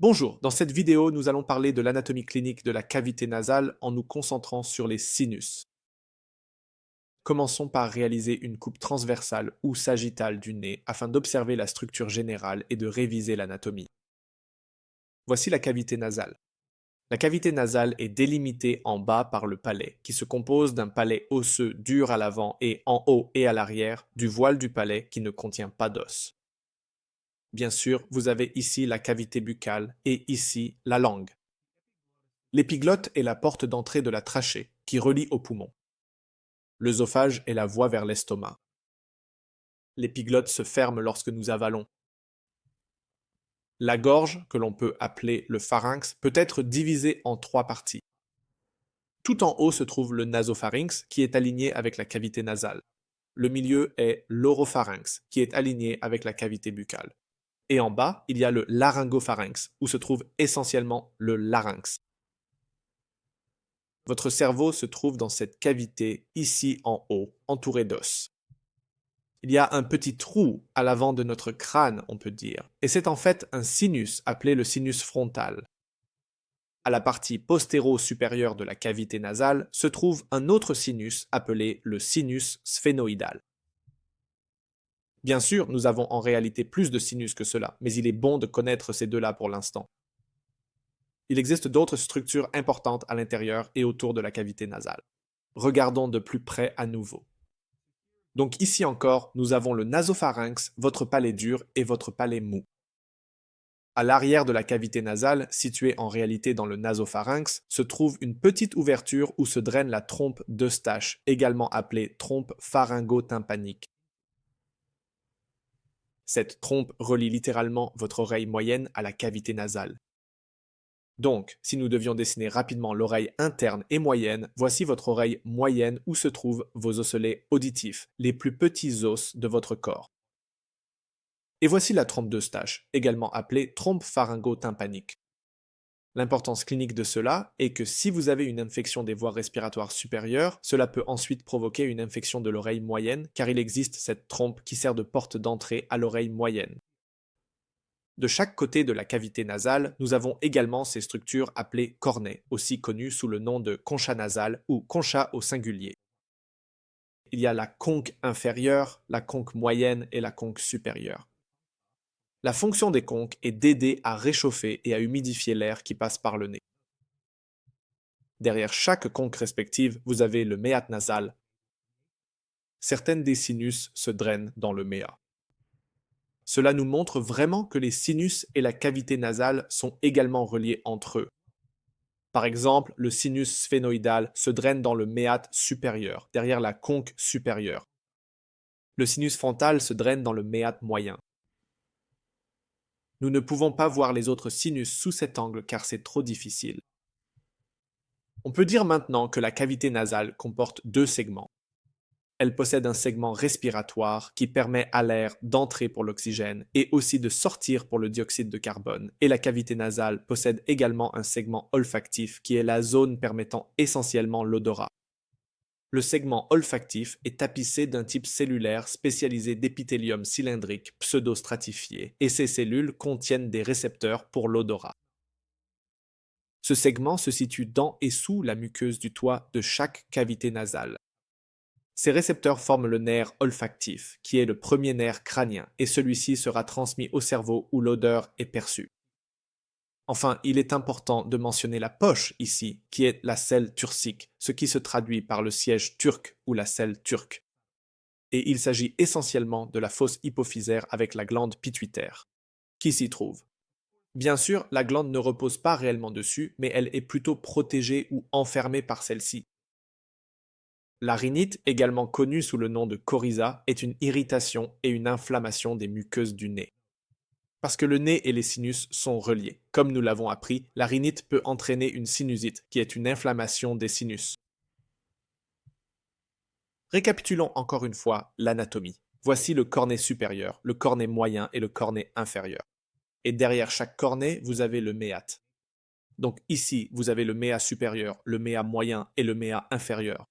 Bonjour, dans cette vidéo, nous allons parler de l'anatomie clinique de la cavité nasale en nous concentrant sur les sinus. Commençons par réaliser une coupe transversale ou sagittale du nez afin d'observer la structure générale et de réviser l'anatomie. Voici la cavité nasale. La cavité nasale est délimitée en bas par le palais, qui se compose d'un palais osseux dur à l'avant et en haut et à l'arrière du voile du palais qui ne contient pas d'os. Bien sûr, vous avez ici la cavité buccale et ici la langue. L'épiglotte est la porte d'entrée de la trachée, qui relie aux poumons. L'œsophage est la voie vers l'estomac. L'épiglotte se ferme lorsque nous avalons. La gorge, que l'on peut appeler le pharynx, peut être divisée en trois parties. Tout en haut se trouve le nasopharynx, qui est aligné avec la cavité nasale. Le milieu est l'oropharynx, qui est aligné avec la cavité buccale. Et en bas, il y a le laryngopharynx, où se trouve essentiellement le larynx. Votre cerveau se trouve dans cette cavité ici en haut, entourée d'os. Il y a un petit trou à l'avant de notre crâne, on peut dire, et c'est en fait un sinus appelé le sinus frontal. À la partie postéro-supérieure de la cavité nasale se trouve un autre sinus appelé le sinus sphénoïdal. Bien sûr, nous avons en réalité plus de sinus que cela, mais il est bon de connaître ces deux-là pour l'instant. Il existe d'autres structures importantes à l'intérieur et autour de la cavité nasale. Regardons de plus près à nouveau. Donc ici encore, nous avons le nasopharynx, votre palais dur et votre palais mou. À l'arrière de la cavité nasale, située en réalité dans le nasopharynx, se trouve une petite ouverture où se draine la trompe d'Eustache, également appelée trompe pharyngo-tympanique. Cette trompe relie littéralement votre oreille moyenne à la cavité nasale. Donc, si nous devions dessiner rapidement l'oreille interne et moyenne, voici votre oreille moyenne où se trouvent vos osselets auditifs, les plus petits os de votre corps. Et voici la trompe d'Eustache, également appelée trompe pharyngo-tympanique. L'importance clinique de cela est que si vous avez une infection des voies respiratoires supérieures, cela peut ensuite provoquer une infection de l'oreille moyenne, car il existe cette trompe qui sert de porte d'entrée à l'oreille moyenne. De chaque côté de la cavité nasale, nous avons également ces structures appelées cornets, aussi connues sous le nom de concha nasale ou concha au singulier. Il y a la conque inférieure, la conque moyenne et la conque supérieure. La fonction des conques est d'aider à réchauffer et à humidifier l'air qui passe par le nez. Derrière chaque conque respective, vous avez le méate nasal. Certaines des sinus se drainent dans le méa. Cela nous montre vraiment que les sinus et la cavité nasale sont également reliés entre eux. Par exemple, le sinus sphénoïdal se draine dans le méate supérieur, derrière la conque supérieure. Le sinus frontal se draine dans le méate moyen. Nous ne pouvons pas voir les autres sinus sous cet angle car c'est trop difficile. On peut dire maintenant que la cavité nasale comporte deux segments. Elle possède un segment respiratoire qui permet à l'air d'entrer pour l'oxygène et aussi de sortir pour le dioxyde de carbone. Et la cavité nasale possède également un segment olfactif qui est la zone permettant essentiellement l'odorat. Le segment olfactif est tapissé d'un type cellulaire spécialisé d'épithélium cylindrique pseudostratifié et ces cellules contiennent des récepteurs pour l'odorat. Ce segment se situe dans et sous la muqueuse du toit de chaque cavité nasale. Ces récepteurs forment le nerf olfactif, qui est le premier nerf crânien, et celui-ci sera transmis au cerveau où l'odeur est perçue. Enfin, il est important de mentionner la poche ici, qui est la selle turcique, ce qui se traduit par le siège turc ou la selle turque. Et il s'agit essentiellement de la fosse hypophysaire avec la glande pituitaire. Qui s'y trouve? Bien sûr, la glande ne repose pas réellement dessus, mais elle est plutôt protégée ou enfermée par celle-ci. La rhinite, également connue sous le nom de coryza, est une irritation et une inflammation des muqueuses du nez. Parce que le nez et les sinus sont reliés. Comme nous l'avons appris, la rhinite peut entraîner une sinusite, qui est une inflammation des sinus. Récapitulons encore une fois l'anatomie. Voici le cornet supérieur, le cornet moyen et le cornet inférieur. Et derrière chaque cornet, vous avez le méate. Donc ici, vous avez le méa supérieur, le méa moyen et le méa inférieur.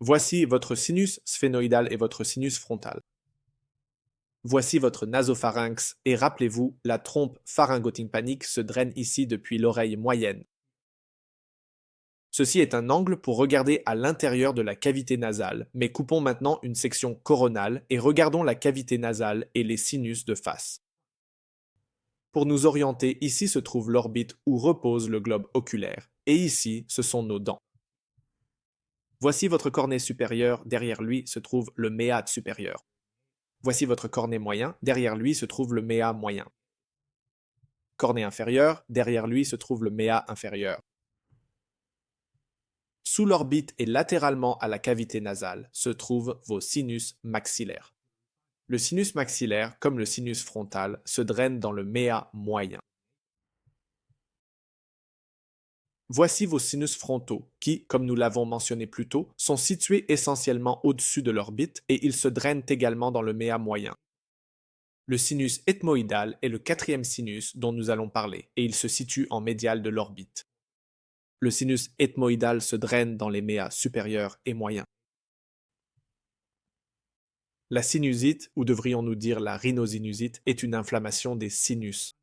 Voici votre sinus sphénoïdal et votre sinus frontal. Voici votre nasopharynx et rappelez-vous, la trompe pharyngotympanique se draine ici depuis l'oreille moyenne. Ceci est un angle pour regarder à l'intérieur de la cavité nasale, mais coupons maintenant une section coronale et regardons la cavité nasale et les sinus de face. Pour nous orienter, ici se trouve l'orbite où repose le globe oculaire, et ici, ce sont nos dents. Voici votre cornée supérieure, derrière lui se trouve le méate supérieur. Voici votre cornée moyen, derrière lui se trouve le méa moyen. Cornée inférieure, derrière lui se trouve le méa inférieur. Sous l'orbite et latéralement à la cavité nasale se trouvent vos sinus maxillaires. Le sinus maxillaire, comme le sinus frontal, se draine dans le méa moyen. Voici vos sinus frontaux qui, comme nous l'avons mentionné plus tôt, sont situés essentiellement au-dessus de l'orbite et ils se drainent également dans le méa moyen. Le sinus ethmoïdal est le quatrième sinus dont nous allons parler et il se situe en médial de l'orbite. Le sinus ethmoïdal se draine dans les méas supérieurs et moyens. La sinusite, ou devrions-nous dire la rhinosinusite, est une inflammation des sinus.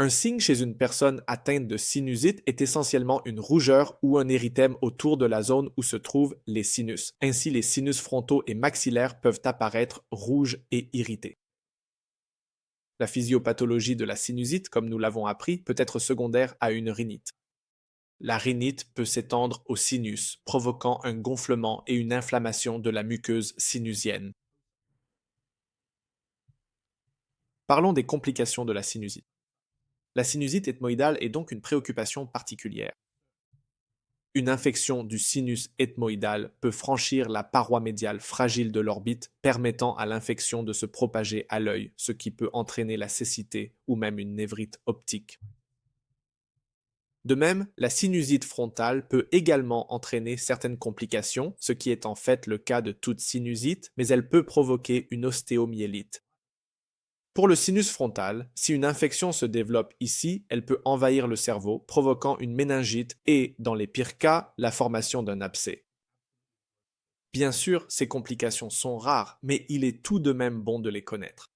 Un signe chez une personne atteinte de sinusite est essentiellement une rougeur ou un érythème autour de la zone où se trouvent les sinus. Ainsi, les sinus frontaux et maxillaires peuvent apparaître rouges et irrités. La physiopathologie de la sinusite, comme nous l'avons appris, peut être secondaire à une rhinite. La rhinite peut s'étendre au sinus, provoquant un gonflement et une inflammation de la muqueuse sinusienne. Parlons des complications de la sinusite. La sinusite ethmoïdale est donc une préoccupation particulière. Une infection du sinus ethmoïdal peut franchir la paroi médiale fragile de l'orbite, permettant à l'infection de se propager à l'œil, ce qui peut entraîner la cécité ou même une névrite optique. De même, la sinusite frontale peut également entraîner certaines complications, ce qui est en fait le cas de toute sinusite, mais elle peut provoquer une ostéomyélite. Pour le sinus frontal, si une infection se développe ici, elle peut envahir le cerveau, provoquant une méningite et, dans les pires cas, la formation d'un abcès. Bien sûr, ces complications sont rares, mais il est tout de même bon de les connaître.